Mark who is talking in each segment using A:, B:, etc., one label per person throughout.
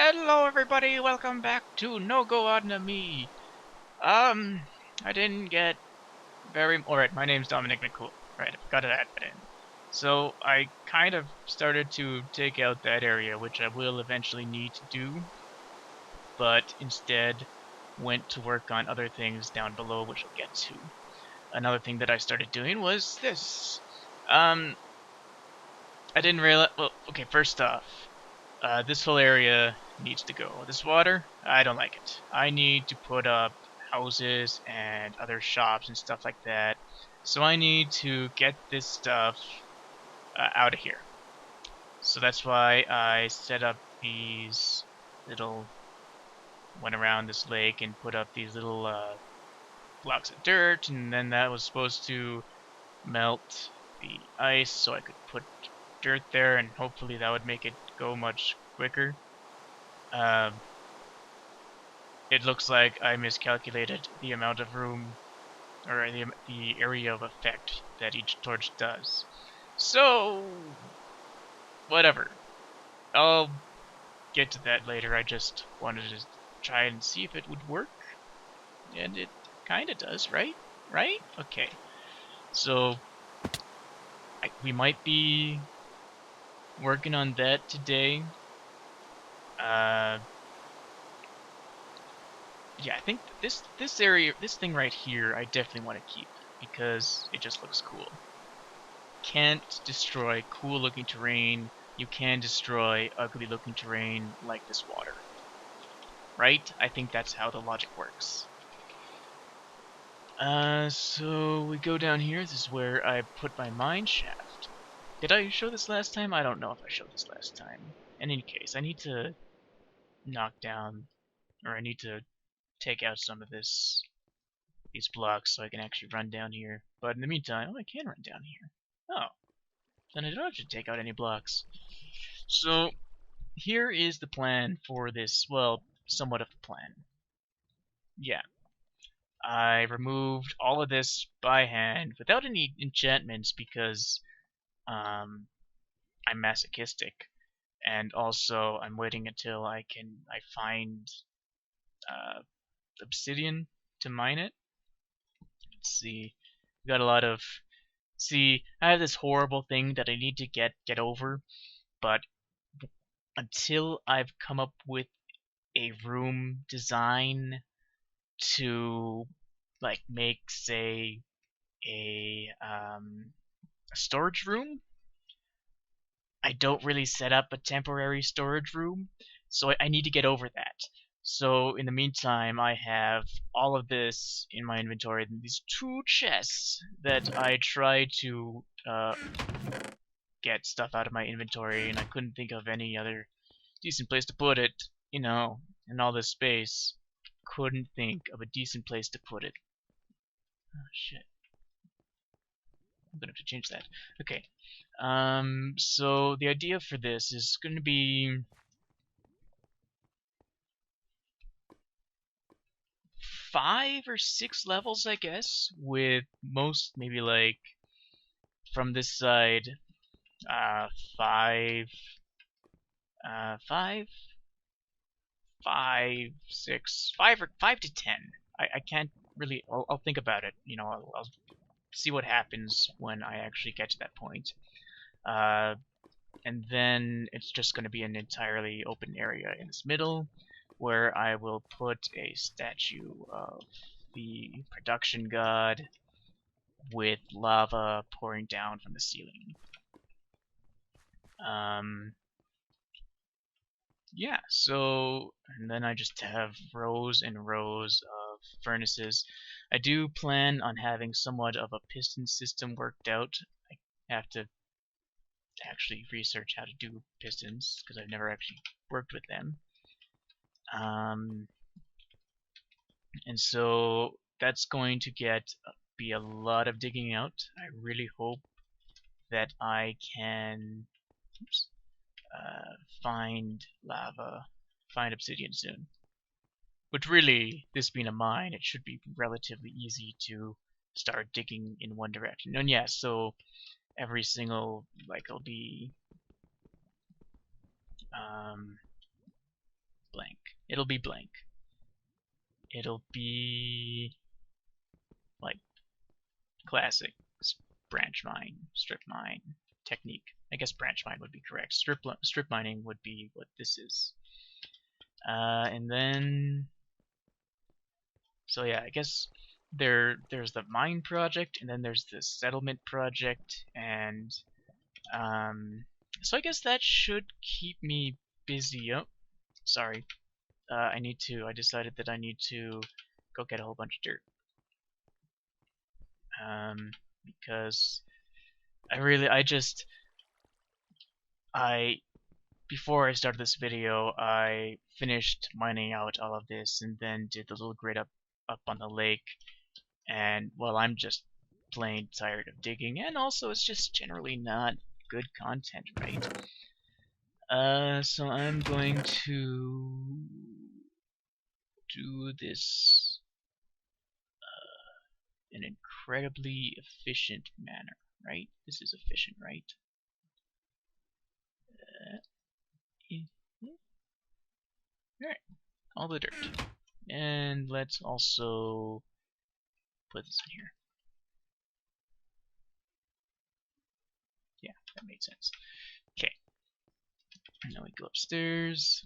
A: Hello everybody, welcome back to Nogo, Odna me. I didn't get very... Alright, my name's Dominic McCool. Right, I forgot to add that in. So, I kind of started to take out that area, which I will eventually need to do, but instead went to work on other things down below, which I'll get to. Another thing that I started doing was this. I didn't realize... Well, okay, first off, this whole area needs to go. This water, I don't like it. I need to put up houses and other shops and stuff like that. So I need to get this stuff out of here. So that's why I set up these little... Went around this lake and put up these little blocks of dirt, and then that was supposed to melt the ice so I could put dirt there, and hopefully that would make it go much quicker. It looks like I miscalculated the amount of room, or the area of effect that each torch does. So, whatever. I'll get to that later. I just wanted to try and see if it would work. And it kinda does, right? Right? Okay. So, we might be working on that today. Yeah, I think this area, this thing right here, I definitely want to keep because it just looks cool. Can't destroy cool looking terrain. You can destroy ugly looking terrain like this water. Right? I think that's how the logic works. So we go down here. This is where I put my mine shaft. Did I show this last time? I don't know if I showed this last time. In any case, I need to knock down, or I need to take out some of these blocks so I can actually run down here. But in the meantime, I can run down here. Oh, then I don't have to take out any blocks. So here is the plan for this, well, somewhat of the plan. Yeah, I removed all of this by hand without any enchantments because I'm masochistic, and also I'm waiting until I find obsidian to mine it. Let's see, we got a lot of... See, I have this horrible thing that I need to get over, but until I've come up with a room design to like make, say, a storage room, I don't really set up a temporary storage room, so I need to get over that. So in the meantime, I have all of this in my inventory, these two chests that I try to get stuff out of my inventory, and I couldn't think of any other decent place to put it, in all this space. Couldn't think of a decent place to put it. Oh shit. I'm gonna have to change that. Okay. So the idea for this is gonna be 5 or 6 levels, I guess, with most maybe like from this side, 5, 5, 5, 6, 5 or 5 to 10. I can't really. I'll think about it. I'll see what happens when I actually get to that point. And then it's just going to be an entirely open area in this middle where I will put a statue of the production god with lava pouring down from the ceiling. Yeah, so, and then I just have rows and rows of furnaces. I do plan on having somewhat of a piston system worked out. I have to actually research how to do pistons because I've never actually worked with them. And so that's going to be a lot of digging out. I really hope that I can find lava, find obsidian soon. But really, this being a mine, it should be relatively easy to start digging in one direction. And yeah, so every single, like, it'll be It'll be blank. It'll be like classic branch mine, strip mine technique. I guess branch mine would be correct. Strip mining would be what this is. And then, so yeah, I guess there's the mine project, and then there's the settlement project, and so I guess that should keep me busy. Oh, sorry. I decided that I need to go get a whole bunch of dirt. Because before I started this video, I finished mining out all of this and then did the little grid up on the lake. And well, I'm just plain tired of digging, and also it's just generally not good content, right? So I'm going to do this in an incredibly efficient manner, right? This is efficient, right? Alright, all the dirt. And let's also put this in here. Yeah, that made sense. Okay. And then we go upstairs.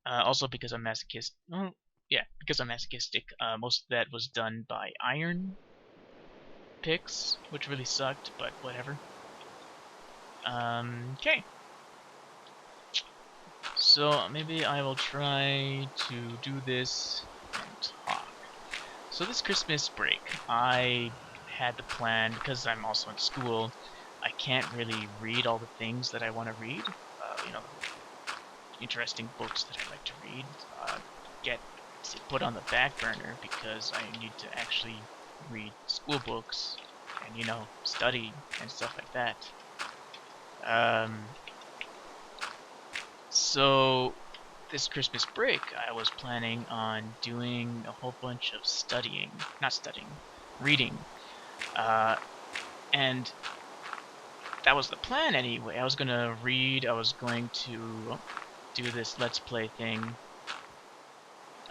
A: Also, because I'm masochistic. Oh, yeah, because I'm masochistic. Most of that was done by iron picks, which really sucked, but whatever. Okay. So maybe I will try to do this and talk. So this Christmas break, I had the plan, because I'm also in school, I can't really read all the things that I want to read. You know, interesting books that I like to read get put on the back burner because I need to actually read school books and, you know, study and stuff like that. So this Christmas break, I was planning on doing a whole bunch of reading. And that was the plan anyway. I was going to do this Let's Play thing.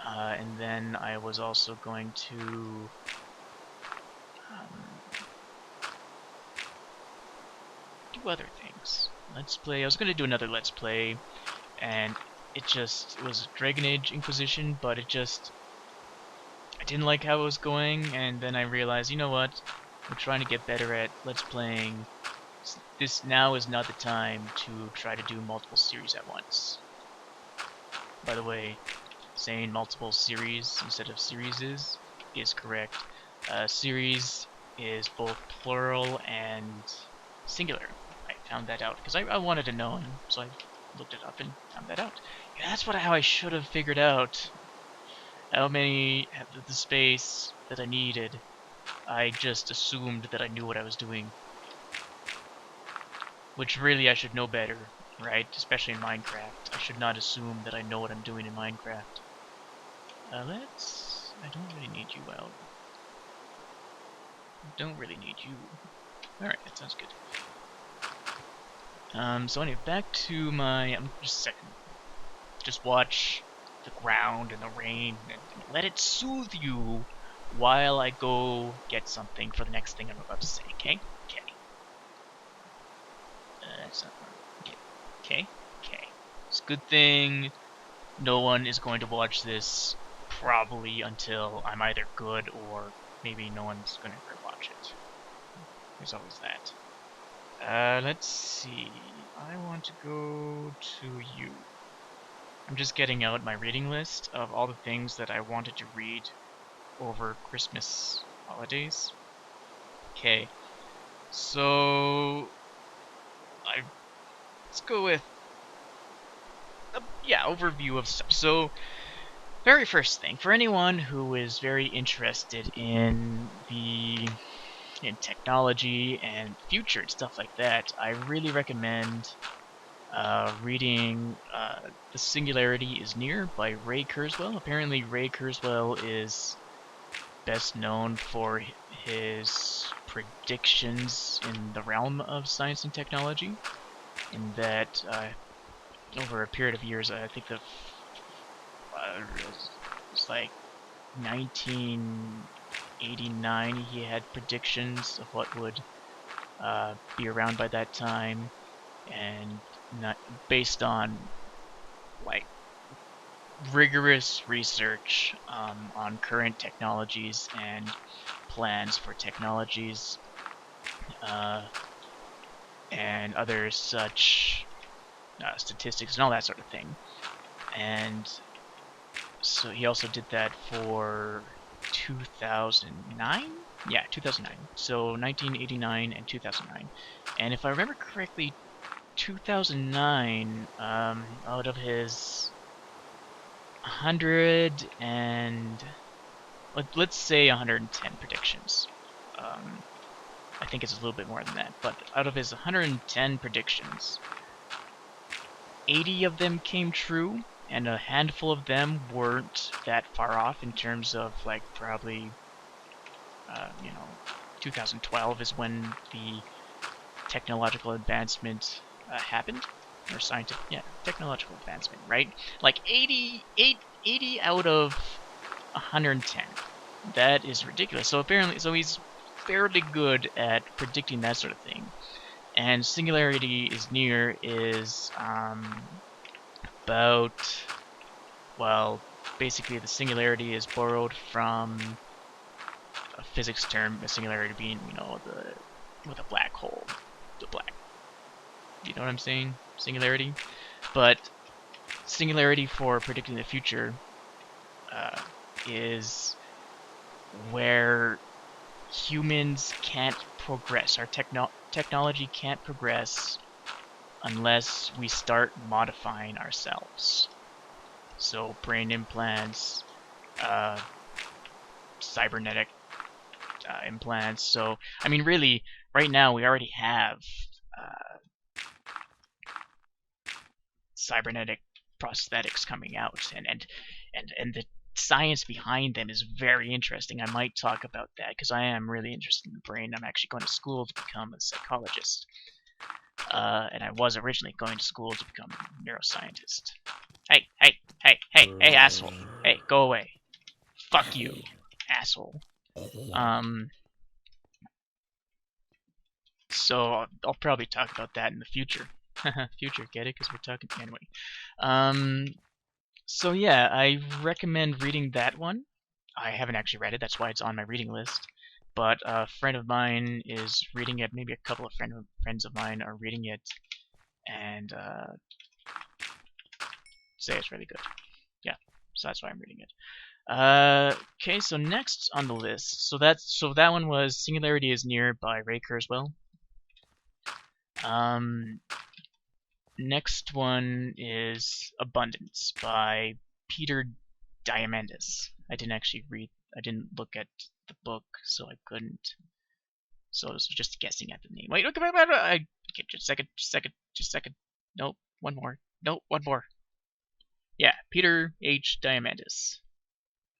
A: And then I was also going to do other things. I was going to do another Let's Play, and it was Dragon Age Inquisition, but I didn't like how it was going, and then I realized, you know what, I'm trying to get better at Let's Playing. This now is not the time to try to do multiple series at once. By the way, saying multiple series instead of series is correct. Series is both plural and singular. I found that out because I wanted to know, and so I looked it up and found that out. Yeah, that's how I should have figured out how many the space that I needed. I just assumed that I knew what I was doing, which really I should know better, right? Especially in Minecraft. I should not assume that I know what I'm doing in Minecraft. I don't really need you out. Don't really need you. Alright, that sounds good. So anyway, back to my... just a second. Just watch the ground and the rain and let it soothe you while I go get something for the next thing I'm about to say, okay? Okay. That's not... Okay. Okay. It's a good thing no one is going to watch this probably until I'm either good or maybe no one's going to ever watch it. There's always that. Let's see. I want to go to you. I'm just getting out my reading list of all the things that I wanted to read over Christmas holidays. Okay. So let's go with overview of stuff. So very first thing, for anyone who is very interested in technology and future and stuff like that, I really recommend reading The Singularity is Near by Ray Kurzweil. Apparently Ray Kurzweil is best known for his predictions in the realm of science and technology, in that over a period of years, I think the it's like 1989. He had predictions of what would be around by that time, and not based on like rigorous research on current technologies and plans for technologies uh, and other such statistics and all that sort of thing. And so he also did that for 2009? Yeah, 2009. So 1989 and 2009. And if I remember correctly, 2009, out of his 100 and let's say 110 predictions. I think it's a little bit more than that, but out of his 110 predictions, 80 of them came true, and a handful of them weren't that far off in terms of like probably, 2012 is when the technological advancement happened, or scientific, yeah, technological advancement, right? Like 80 out of 110. That is ridiculous. So apparently, so he's fairly good at predicting that sort of thing. And singularity is near is about, well, basically the singularity is borrowed from a physics term, a singularity being, with a black hole, the black. You know what I'm saying? Singularity. But singularity for predicting the future is where humans can't progress. Our technology can't progress unless we start modifying ourselves. So brain implants, cybernetic implants. So I mean, really, right now we already have cybernetic prosthetics coming out, and the science behind them is very interesting. I might talk about that because I am really interested in the brain. I'm actually going to school to become a psychologist, and I was originally going to school to become a neuroscientist. Hey, asshole! Hey, go away! Fuck you, asshole! Um, so I'll probably talk about that in the future. Future, get it? Because we're talking anyway. So yeah, I recommend reading that one. I haven't actually read it, that's why it's on my reading list. But a friend of mine is reading it. Maybe a couple of friends of mine are reading it, and say it's really good. Yeah, so that's why I'm reading it. Okay, so next on the list, so that one was Singularity is Near by Ray Kurzweil. Next one is Abundance by Peter Diamandis. I didn't look at the book, so I couldn't. So this was just guessing at the name. Wait, okay, just a second. Nope, one more. Nope, one more. Yeah, Peter H. Diamandis.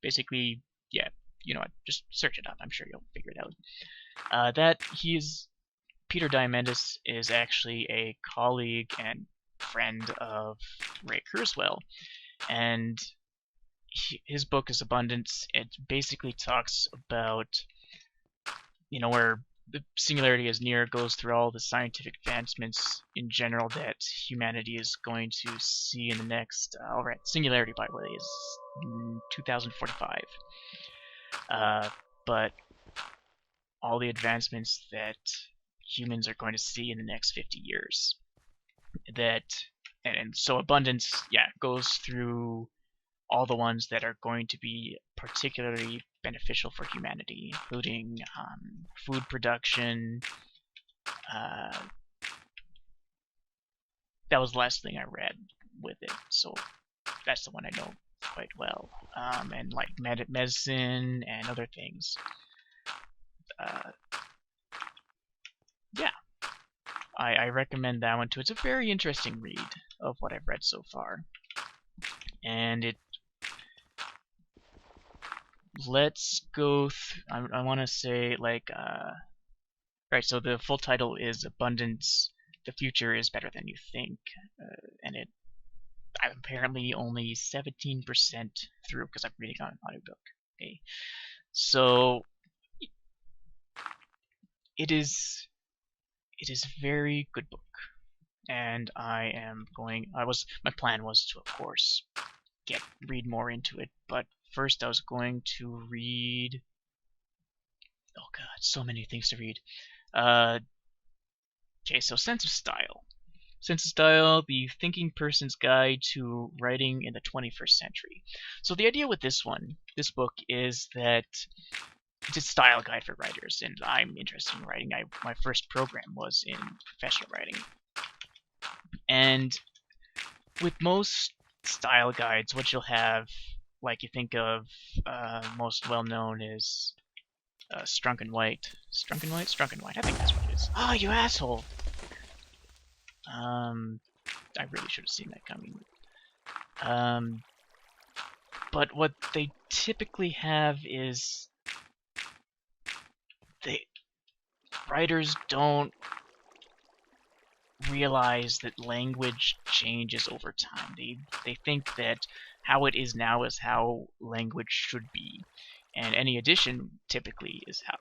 A: Basically, yeah, you know what? Just search it up. I'm sure you'll figure it out. Peter Diamandis is actually a colleague and friend of Ray Kurzweil, and his book is Abundance. It basically talks about, where the singularity is near, goes through all the scientific advancements in general that humanity is going to see in the next. Alright, singularity, by the way, is 2045. But all the advancements that humans are going to see in the next 50 years. And so Abundance, yeah, goes through all the ones that are going to be particularly beneficial for humanity, including food production. That was the last thing I read with it, so that's the one I know quite well. And like medicine and other things. Yeah, I recommend that one too. It's a very interesting read of what I've read so far. And let's go I want to say like right, so the full title is Abundance, the Future is Better Than You Think, and it I'm apparently only 17% through because I'm reading on an audiobook. Okay, so it is a very good book, and my plan was to, of course, read more into it, but first I was going to read. Oh god, so many things to read. Okay, so Sense of Style. Sense of Style, the thinking person's guide to writing in the 21st century. So the idea with this book, is that it's a style guide for writers, and I'm interested in writing. My first program was in professional writing. And with most style guides, what you'll have, like you think of, most well-known is Strunk and White. Strunk and White? Strunk and White. I think that's what it is. Oh, you asshole! I really should have seen that coming. But what they typically have is writers don't realize that language changes over time. They think that how it is now is how language should be. And any addition typically is how,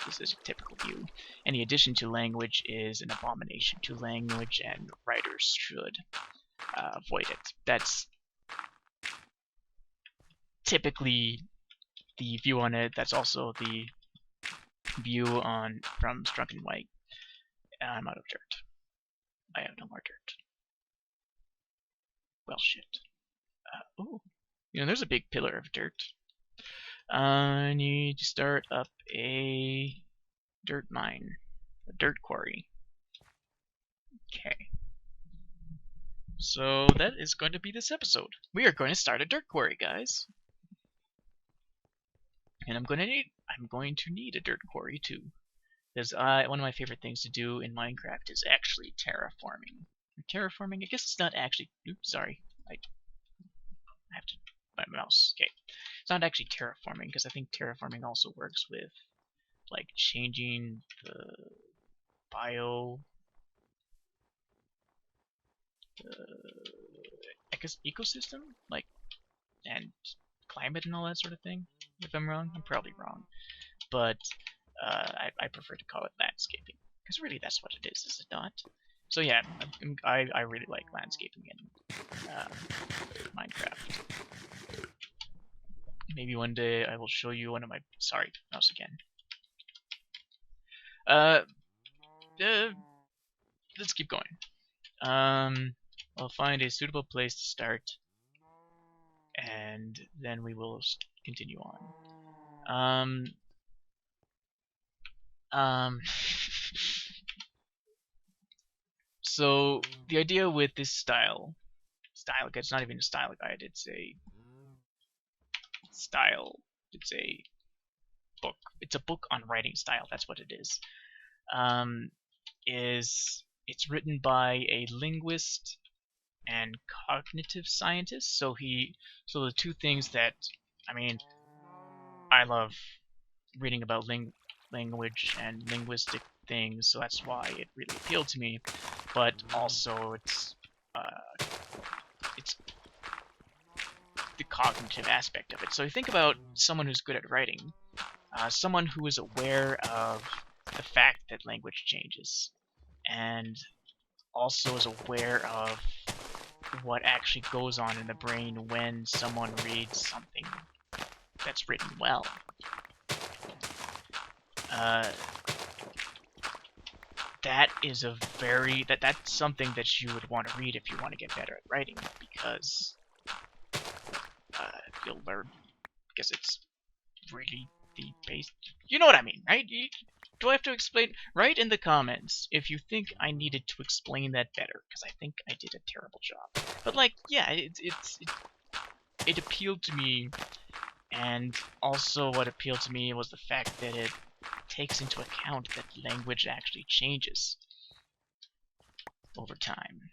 A: this is a typical view. Any addition to language is an abomination to language, and writers should avoid it. That's typically the view on it. That's also the view from Strunk and White. I'm out of dirt. I have no more dirt. Well, shit. Oh, there's a big pillar of dirt. I need to start up a dirt mine, a dirt quarry. Okay. So that is going to be this episode. We are going to start a dirt quarry, guys. And I'm going to need a dirt quarry too, because one of my favorite things to do in Minecraft is actually terraforming. Terraforming? I guess it's not actually. Oops, sorry. I have to. My mouse. Okay. It's not actually terraforming, because I think terraforming also works with, like, changing the I guess ecosystem, like, and climate and all that sort of thing. If I'm wrong, I'm probably wrong, but I prefer to call it landscaping, because really that's what it is it not? So yeah, I really like landscaping in Minecraft. Maybe one day I will show you one of my. Sorry, mouse again. Let's keep going. I'll find a suitable place to start, and then we will continue on. So the idea with this style guide, it's not even a style guide, it's a book. It's a book on writing style, that's what it is. It's written by a linguist and cognitive scientist. So the two things that, I love reading about language and linguistic things, so that's why it really appealed to me. But also it's the cognitive aspect of it. So you think about someone who's good at writing, someone who is aware of the fact that language changes, and also is aware of what actually goes on in the brain when someone reads something that's written well. That's something that you would want to read if you want to get better at writing, because you'll learn, because it's really the base. You know what I mean, right? Do I have to explain? Write in the comments if you think I needed to explain that better, because I think I did a terrible job. But like, yeah, it appealed to me, and also what appealed to me was the fact that it takes into account that language actually changes over time.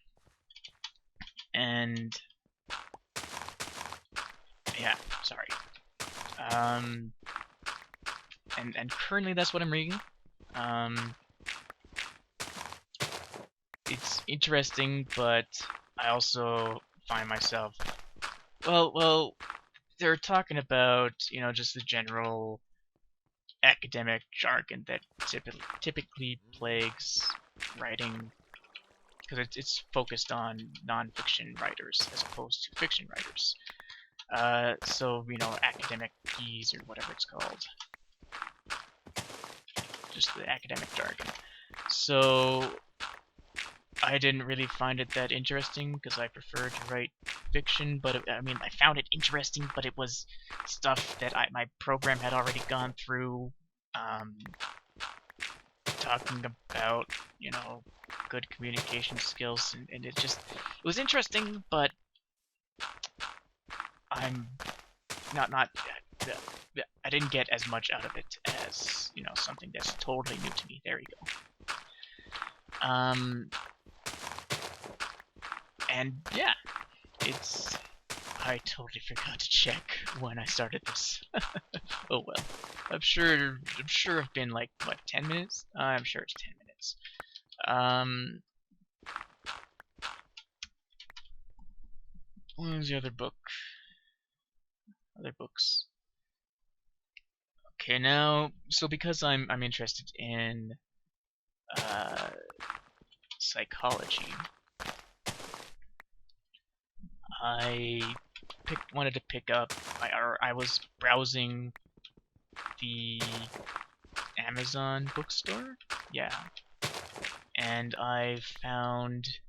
A: And yeah, sorry. And currently that's what I'm reading. It's interesting, but I also find myself. Well, they're talking about, just the general academic jargon that typically plagues writing, because it's focused on non-fiction writers as opposed to fiction writers. So, academic keys or whatever it's called. Just the academic jargon. So, I didn't really find it that interesting because I prefer to write fiction, but I found it interesting, but it was stuff that my program had already gone through, talking about, good communication skills, and it was interesting, but I'm not, I didn't get as much out of it as, something that's totally new to me. There you go. And yeah, I totally forgot to check when I started this. Oh well. I'm sure I've been like, what, 10 minutes? I'm sure it's 10 minutes. What was the other book? Other books. Okay, now, so because I'm interested in psychology, I wanted to pick up. I was browsing the Amazon bookstore, yeah, and I found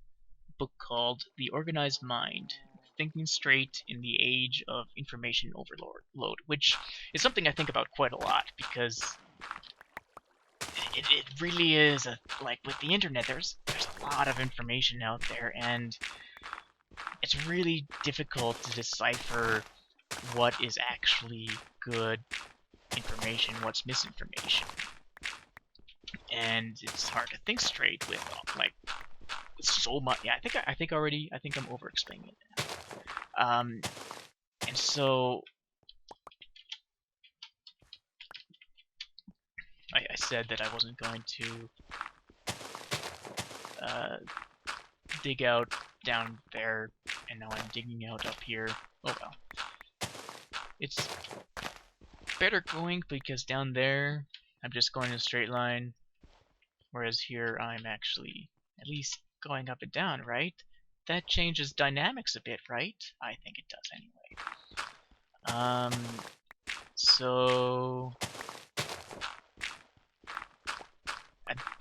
A: a book called The Organized Mind: Thinking Straight in the Age of Information Overload, which is something I think about quite a lot because it really is like with the internet. There's a lot of information out there, and it's really difficult to decipher what is actually good information, what's misinformation, and it's hard to think straight with so much. Yeah, I think I'm over explaining it now. And so I said that I wasn't going to dig out down there, and now I'm digging out up here. Oh well. It's better going because down there I'm just going in a straight line, whereas here I'm actually at least going up and down, right? That changes dynamics a bit, right? I think it does anyway. So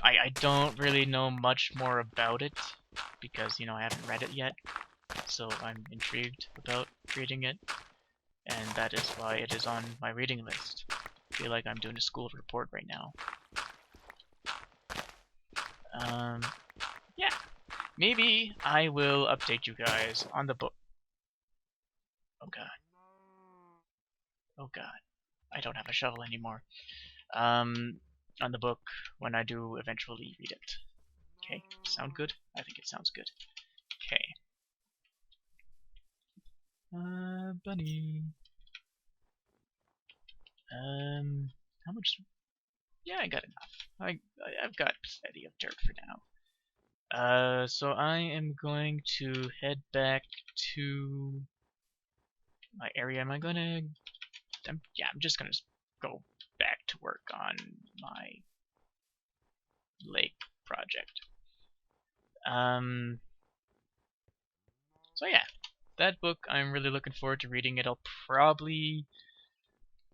A: I don't really know much more about it because, I haven't read it yet, so I'm intrigued about reading it, and that is why it is on my reading list. I feel like I'm doing a school report right now. Yeah, maybe I will update you guys on the book. Oh god. Oh god. I don't have a shovel anymore. On the book when I do eventually read it. Okay, sound good? I think it sounds good. Okay. Bunny. How much? Yeah, I got enough. I've got plenty of dirt for now. So I am going to head back to my area. I'm just gonna go back to work on my lake project. So yeah, that book, I'm really looking forward to reading it. I'll probably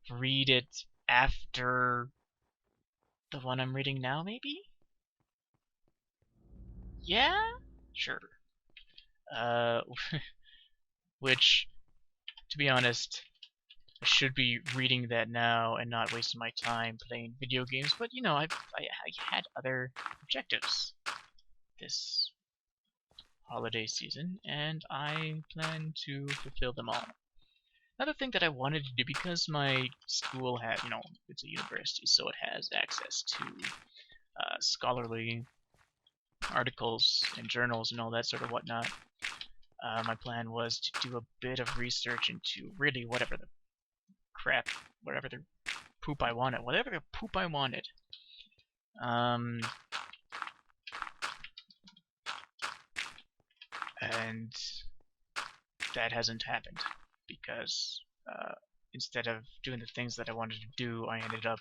A: read it after the one I'm reading now, maybe? Yeah? Sure. Which, to be honest, I should be reading that now and not wasting my time playing video games, but I had other objectives this holiday season, and I plan to fulfill them all. Another thing that I wanted to do, because my school had, it's a university, so it has access to scholarly articles and journals and all that sort of whatnot. My plan was to do a bit of research into really whatever the poop I wanted. And that hasn't happened because instead of doing the things that I wanted to do, I ended up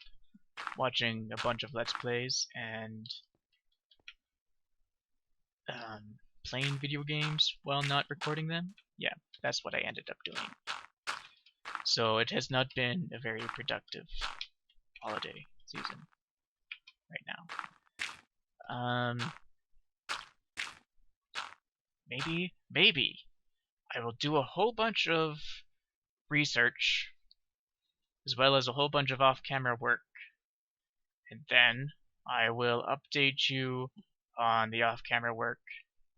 A: watching a bunch of Let's Plays and playing video games while not recording them. Yeah, that's what I ended up doing. So it has not been a very productive holiday season right now. Maybe I will do a whole bunch of research as well as a whole bunch of off-camera work, and then I will update you on the off-camera work.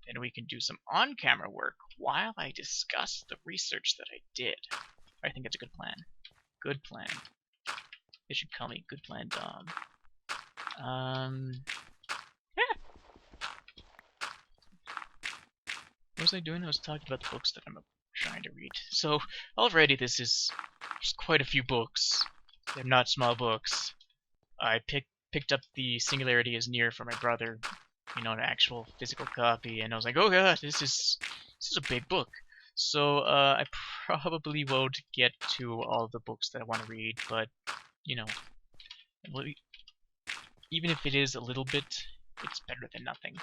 A: Then we can do some on-camera work while I discuss the research that I did. I think it's a good plan. Good plan. They should call me Good Plan Dom. Yeah. What was I doing? I was talking about the books that I'm trying to read. So already there's quite a few books. They're not small books. I picked up the Singularity is Near for my brother, an actual physical copy, and I was like, oh god, this is a big book. So I probably won't get to all the books that I want to read, but even if it is a little bit, it's better than nothing.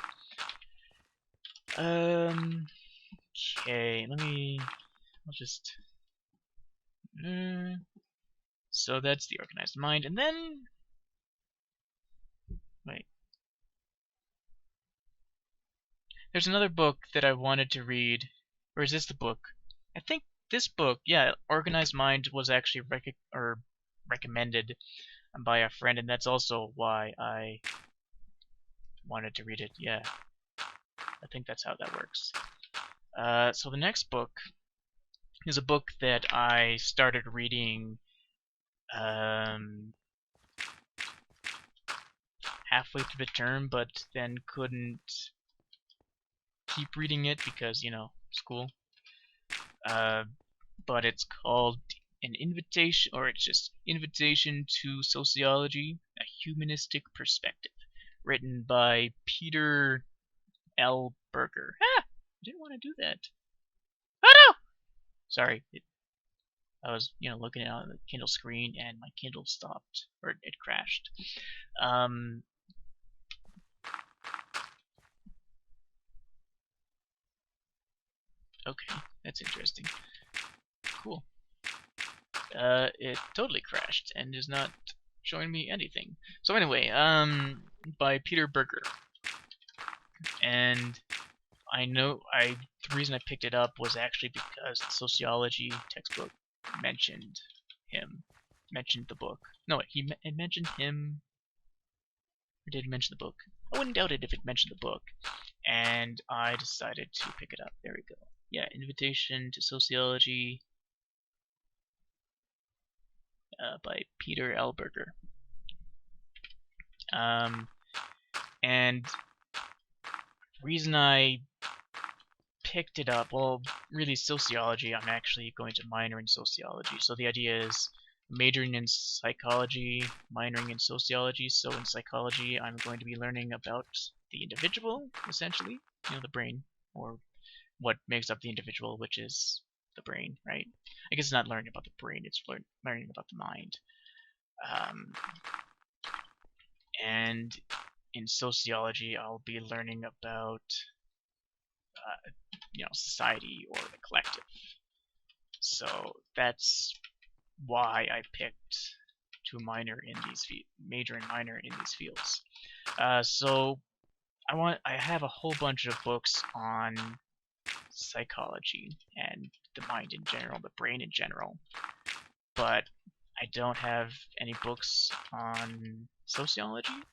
A: Okay, I'll just so that's the Organized Mind, and then wait. There's another book that I wanted to read. Or is this the book? I think this book, yeah, Organized Mind, was actually recommended by a friend, and that's also why I wanted to read it. Yeah, I think that's how that works. So the next book is a book that I started reading halfway through the term, but then couldn't keep reading it because, school. But it's called An Invitation, or it's just Invitation to Sociology, A Humanistic Perspective, written by Peter L. Berger. Ah! I didn't want to do that. Oh no! Sorry. I was, looking at the Kindle screen and my Kindle stopped, or it crashed. Okay, that's interesting. Cool. It totally crashed and is not showing me anything. So anyway, by Peter Berger. And the reason I picked it up was actually because the sociology textbook mentioned the book. No, it mentioned him, or did it mention the book? I wouldn't doubt it if it mentioned the book. And I decided to pick it up. There we go. Yeah, Invitation to Sociology by Peter L. Berger. And the reason I picked it up, well, really sociology. I'm actually going to minor in sociology. So the idea is majoring in psychology, minoring in sociology. So in psychology, I'm going to be learning about the individual, essentially, the brain, or what makes up the individual, which is the brain, right? I guess it's not learning about the brain, it's learning about the mind. And in sociology, I'll be learning about society or the collective. So that's why I picked to major and minor in these fields. So I have a whole bunch of books on psychology and the mind in general, the brain in general, but I don't have any books on sociology,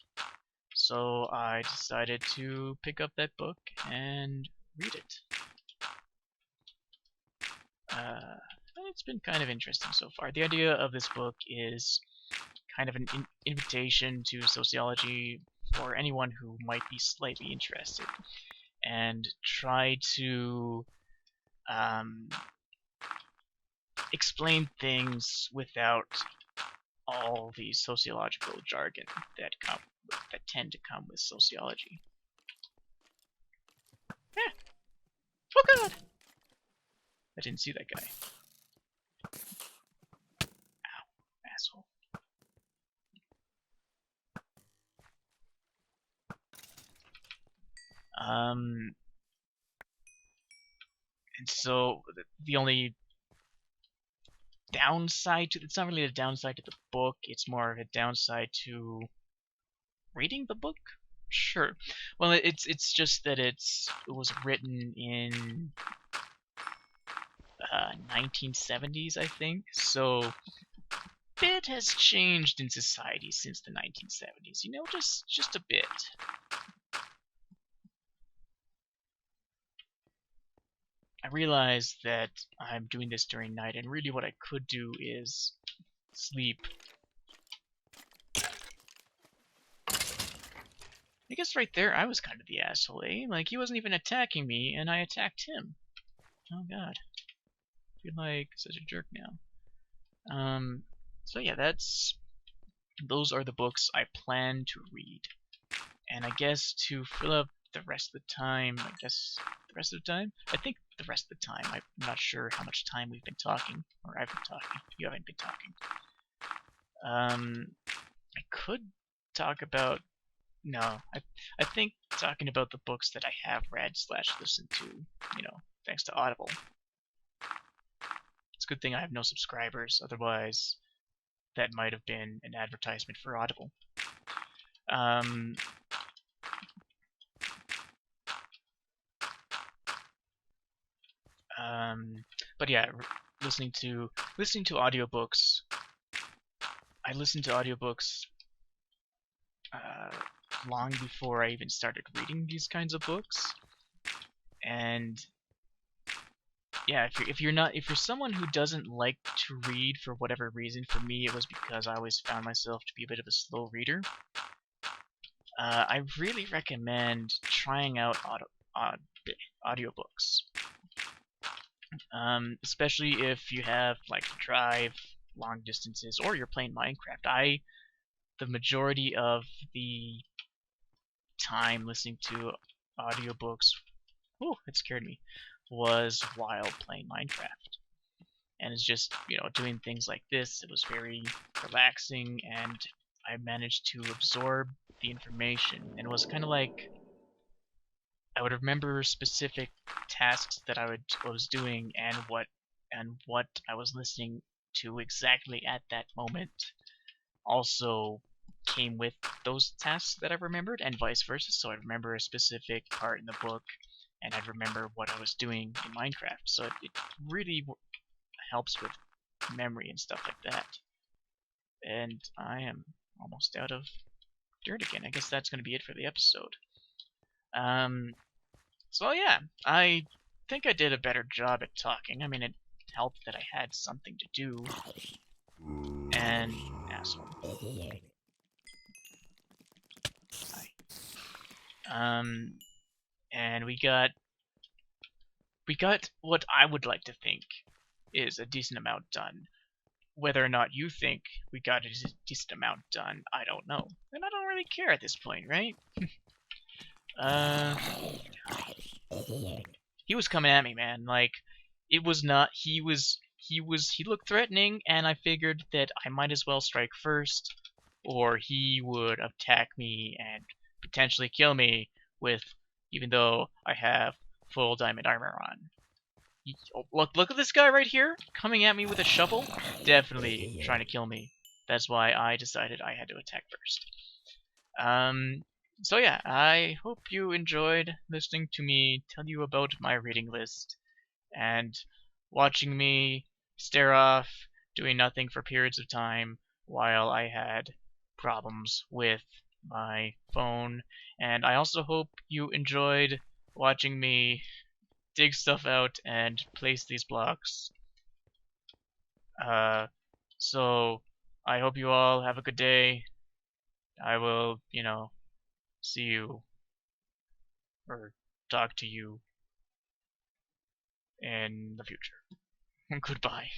A: so I decided to pick up that book and read it. It's been kind of interesting so far. The idea of this book is kind of an invitation to sociology for anyone who might be slightly interested, and try to explain things without all the sociological jargon that tend to come with sociology. Yeah. Oh god! I didn't see that guy. Ow, asshole. And so the only downside to it's not really a downside to the book, it's more of a downside to reading the book. Sure. Well, it's just that it was written in 1970s, I think. So bit has changed in society since the 1970s. You know, just a bit. I realize that I'm doing this during night, and really what I could do is sleep. I guess right there I was kind of the asshole, eh? Like, he wasn't even attacking me, and I attacked him. Oh god. I feel like such a jerk now. So yeah, those are the books I plan to read. And I guess to fill up the rest of the time, I think the rest of the time, I'm not sure how much time we've been talking, or I've been talking, you haven't been talking. I could talk about, no, I think talking about the books that I have read / listened to, you know, thanks to Audible. It's a good thing I have no subscribers, otherwise that might have been an advertisement for Audible. But yeah, listening to audiobooks. I listened to audiobooks long before I even started reading these kinds of books. And yeah, if you're someone who doesn't like to read for whatever reason, for me it was because I always found myself to be a bit of a slow reader. I really recommend trying out audiobooks. Especially if you have like to drive long distances or you're playing Minecraft. The majority of the time listening to audiobooks, ooh, it scared me, was while playing Minecraft. And it's just, you know, doing things like this, it was very relaxing, and I managed to absorb the information. And it was kind of like I would remember specific tasks that I was doing and what I was listening to exactly at that moment also came with those tasks that I remembered, and vice versa. So I'd remember a specific part in the book, and I'd remember what I was doing in Minecraft. So it really helps with memory and stuff like that. And I am almost out of dirt again. I guess that's going to be it for the episode. So yeah, I think I did a better job at talking. I mean, it helped that I had something to do. And asshole. Hi. And we got what I would like to think is a decent amount done. Whether or not you think we got a decent amount done, I don't know. And I don't really care at this point, right? He was coming at me, man. Like, it was not, he looked threatening, and I figured that I might as well strike first, or he would attack me and potentially kill me even though I have full diamond armor on. Look at this guy right here, coming at me with a shovel, definitely trying to kill me. That's why I decided I had to attack first. So yeah, I hope you enjoyed listening to me tell you about my reading list and watching me stare off, doing nothing for periods of time while I had problems with my phone. And I also hope you enjoyed watching me dig stuff out and place these blocks. So I hope you all have a good day. I will, see you or talk to you in the future. Goodbye.